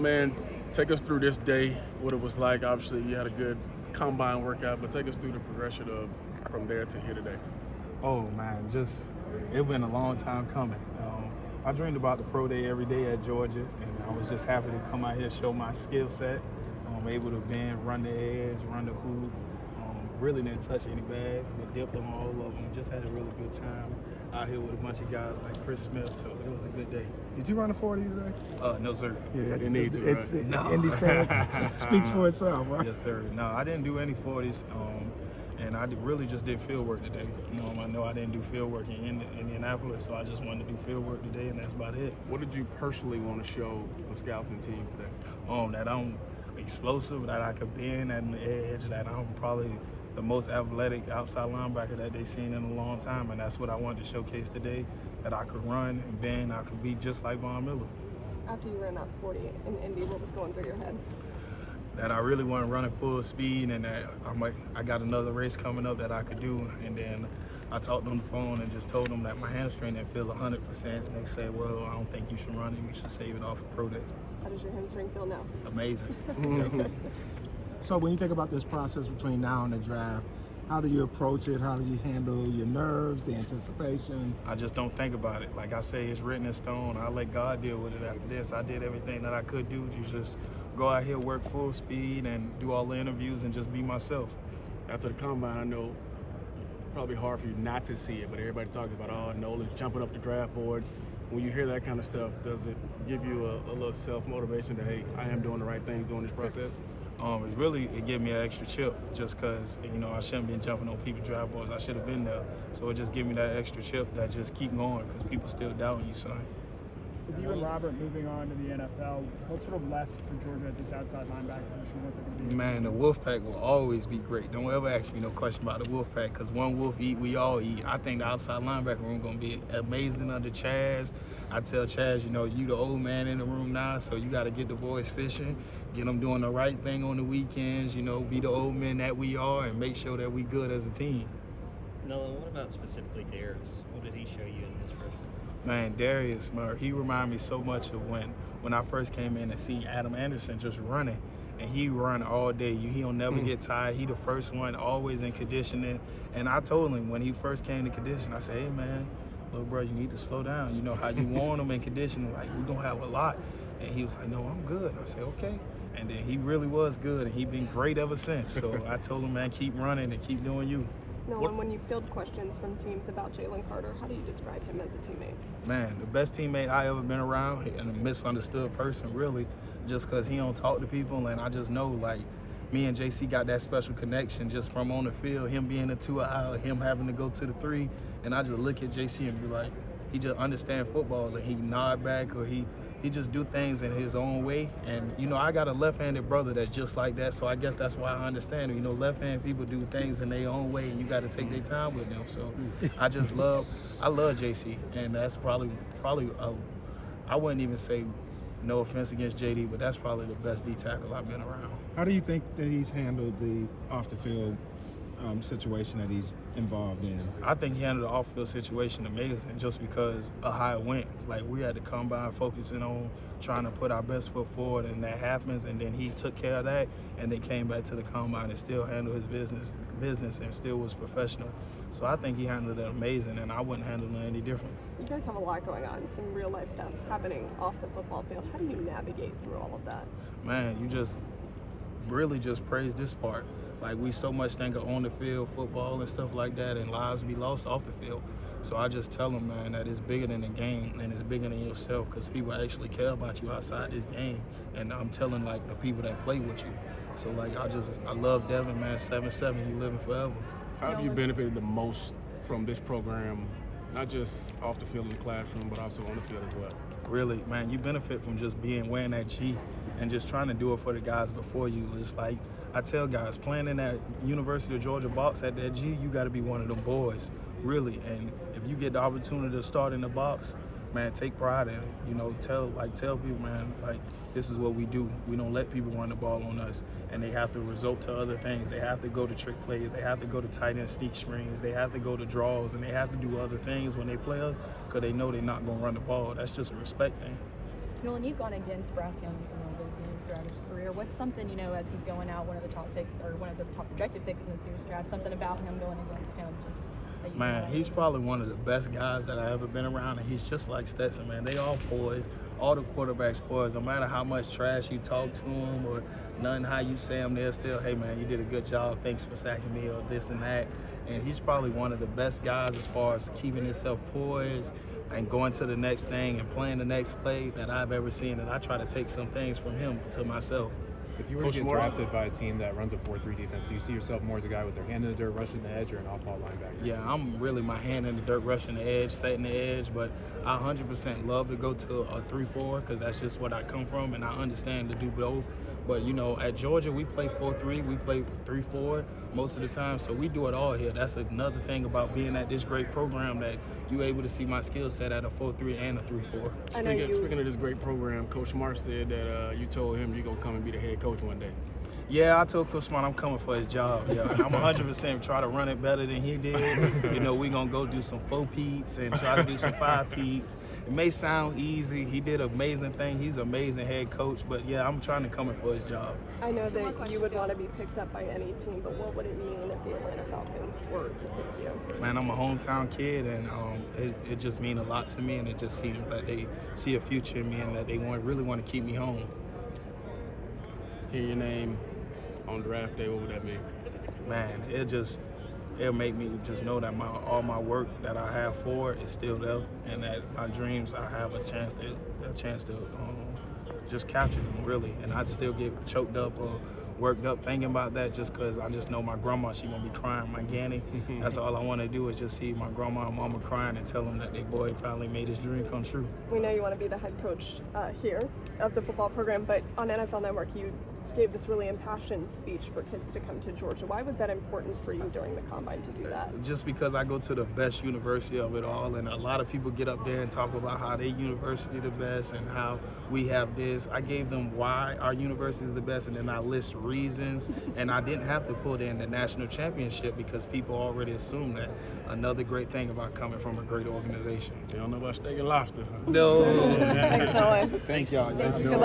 Man, take us through this day, what it was like. Obviously, you had a good combine workout, but take us through the progression of from there to here today. Oh man, it's been a long time coming. I dreamed about the pro day every day at Georgia, and I was just happy to come out here, show my skill set. I'm able to bend, run the edge, run the hoop. Really didn't touch any bags, but dipped on all of them. Just had a really good time out here with a bunch of guys like Chris Smith, so it was a good day. Did you run a 40 today? No, sir. Yeah, You need to, it's right? the Indy stand speaks for itself, right? Yes, sir. No, I didn't do any 40s, and really just did field work today. I know I didn't do field work in Indianapolis, so I just wanted to do field work today, and that's about it. What did you personally want to show the scouts and team today? That I'm explosive, that I could bend at the edge, that I'm probably the most athletic outside linebacker that they've seen in a long time, and that's what I wanted to showcase today, that I could run and bend, I could be just like Von Miller. After you ran that 40 in Indy, what was going through your head? That I really wasn't running full speed, and that I got another race coming up that I could do. And then I talked on the phone and just told them that my hamstring didn't feel 100%. And they said, well, I don't think you should run it. You should save it off for pro day. How does your hamstring feel now? Amazing. So when you think about this process between now and the draft, how do you approach it? How do you handle your nerves, the anticipation? I just don't think about it. Like I say, it's written in stone. I'll let God deal with it after this. I did everything that I could do to just go out here, work full speed, and do all the interviews and just be myself. After the combine, I know probably hard for you not to see it, but everybody talking about, oh, Nolan's jumping up the draft boards. When you hear that kind of stuff, does it give you a little self-motivation that, hey, I am doing the right things during this process? It gave me an extra chip just because, I shouldn't be jumping on people's draft boards. I should have been there. So it just gave me that extra chip that just keep going because people still doubting you, son. With you and Robert moving on to the NFL, what's sort of left for Georgia at this outside linebacker position? What they're gonna be? Man, the Wolfpack will always be great. Don't ever ask me no question about the Wolfpack because one wolf eat, we all eat. I think the outside linebacker room going to be amazing under Chaz. I tell Chaz, you the old man in the room now, so you got to get the boys fishing, get them doing the right thing on the weekends, be the old men that we are and make sure that we good as a team. Nolan, what about specifically Darius? What did he show you in his freshman? Man, Darius, he reminded me so much of when I first came in and see Adam Anderson just running. And he run all day. He'll never get tired. He the first one, always in conditioning. And I told him when he first came to condition, I said, hey, man, little bro, you need to slow down. You know how you want him in conditioning, like, we're going to have a lot. And he was like, no, I'm good. I said, okay. And then he really was good, and he been great ever since. So I told him, man, keep running and keep doing you. Nolan, when you field questions from teams about Jalen Carter, how do you describe him as a teammate? Man, the best teammate I ever been around, and a misunderstood person, really, just because he don't talk to people, and I just know, like, me and JC got that special connection just from on the field, him being the 2 aisle, him having to go to the 3, and I just look at JC and be like, he just understand football, and he nod back, or he just do things in his own way. And, I got a left-handed brother that's just like that, so I guess that's why I understand him. Left-handed people do things in their own way, and you got to take their time with them. So I love JC, and that's probably I wouldn't even say no offense against JD, but that's probably the best D tackle I've been around. How do you think that he's handled the off-the-field situation that he's involved in? I think he handled the off-field situation amazing just because of how it went. Like, we had to combine focusing on trying to put our best foot forward, and that happens, and then he took care of that, and then came back to the combine and still handled his business and still was professional. So I think he handled it amazing, and I wouldn't handle it any different. You guys have a lot going on, some real-life stuff happening off the football field. How do you navigate through all of that? Man, you just really just praise this part. Like, we so much think of on the field, football and stuff like that, and lives be lost off the field. So I just tell them, man, that it's bigger than the game and it's bigger than yourself because people actually care about you outside this game. And I'm telling, like, the people that play with you. So, like, I love Devin, man, 7-7, you living forever. How have you benefited the most from this program, not just off the field in the classroom, but also on the field as well? Really, man, you benefit from just wearing that G and just trying to do it for the guys before you. Just like I tell guys, playing in that University of Georgia box at that G, you got to be one of them boys, really. And if you get the opportunity to start in the box, man, take pride in it. Tell people, man, like, this is what we do. We don't let people run the ball on us, and they have to resort to other things. They have to go to trick plays. They have to go to tight end sneak screens. They have to go to draws, and they have to do other things when they play us because they know they're not going to run the ball. That's just a respect thing. Nolan, you've gone against Bryce Young in some real big games throughout his career. What's something, as he's going out, one of the top picks or one of the top projected picks in this year's draft, something about him going against him just that you Man, he's probably one of the best guys that I ever been around, and he's just like Stetson, man. They all poised. All the quarterbacks poised. No matter how much trash you talk to them or nothing how you say them, they're still, hey, man, you did a good job. Thanks for sacking me or this and that. And he's probably one of the best guys as far as keeping himself poised and going to the next thing and playing the next play that I've ever seen. And I try to take some things from him to myself. If you were to get drafted by a team that runs a 4-3 defense, do you see yourself more as a guy with their hand in the dirt, rushing the edge, or an off-ball linebacker? Yeah, I'm really my hand in the dirt, rushing the edge, setting the edge, but I 100% love to go to a 3-4 because that's just what I come from, and I understand to do both. But, at Georgia, we play 4-3, we play 3-4 most of the time, so we do it all here. That's another thing about being at this great program, that you're able to see my skill set at a 4-3 and a 3-4. Speaking of this great program, Coach Smart said that you told him you're going to come and be the head coach one day. Yeah, I told Coach Smart I'm coming for his job. Yeah, and I'm 100% try to run it better than he did. We're going to go do some 4-peats and try to do some 5-peats. It may sound easy. He did an amazing thing. He's an amazing head coach. But, yeah, I'm trying to come in for his job. I know that you would want to be picked up by any team, but what would it mean if the Atlanta Falcons were to pick you? Man, I'm a hometown kid, and it just means a lot to me, and it just seems like they see a future in me and that they really want to keep me home. Hear your name on draft day, what would that mean? Man, it'll make me just know that all my work that I have for it is still there, and that my dreams I have a chance to just capture them really, and I still get choked up or worked up thinking about that just because I just know my grandma, she gonna be crying, my Granny. That's all I want to do is just see my grandma and mama crying and tell them that their boy finally made his dream come true. We know you want to be the head coach here of the football program, but on NFL Network you gave this really impassioned speech for kids to come to Georgia. Why was that important for you during the Combine to do that? Just because I go to the best university of it all, and a lot of people get up there and talk about how their university the best and how we have this. I gave them why our university is the best, and then I list reasons, and I didn't have to put in the national championship because people already assume that. Another great thing about coming from a great organization. You don't know about steak and lobster, huh? No. Thanks, Nolan. Thank y'all. Thank you. Good luck.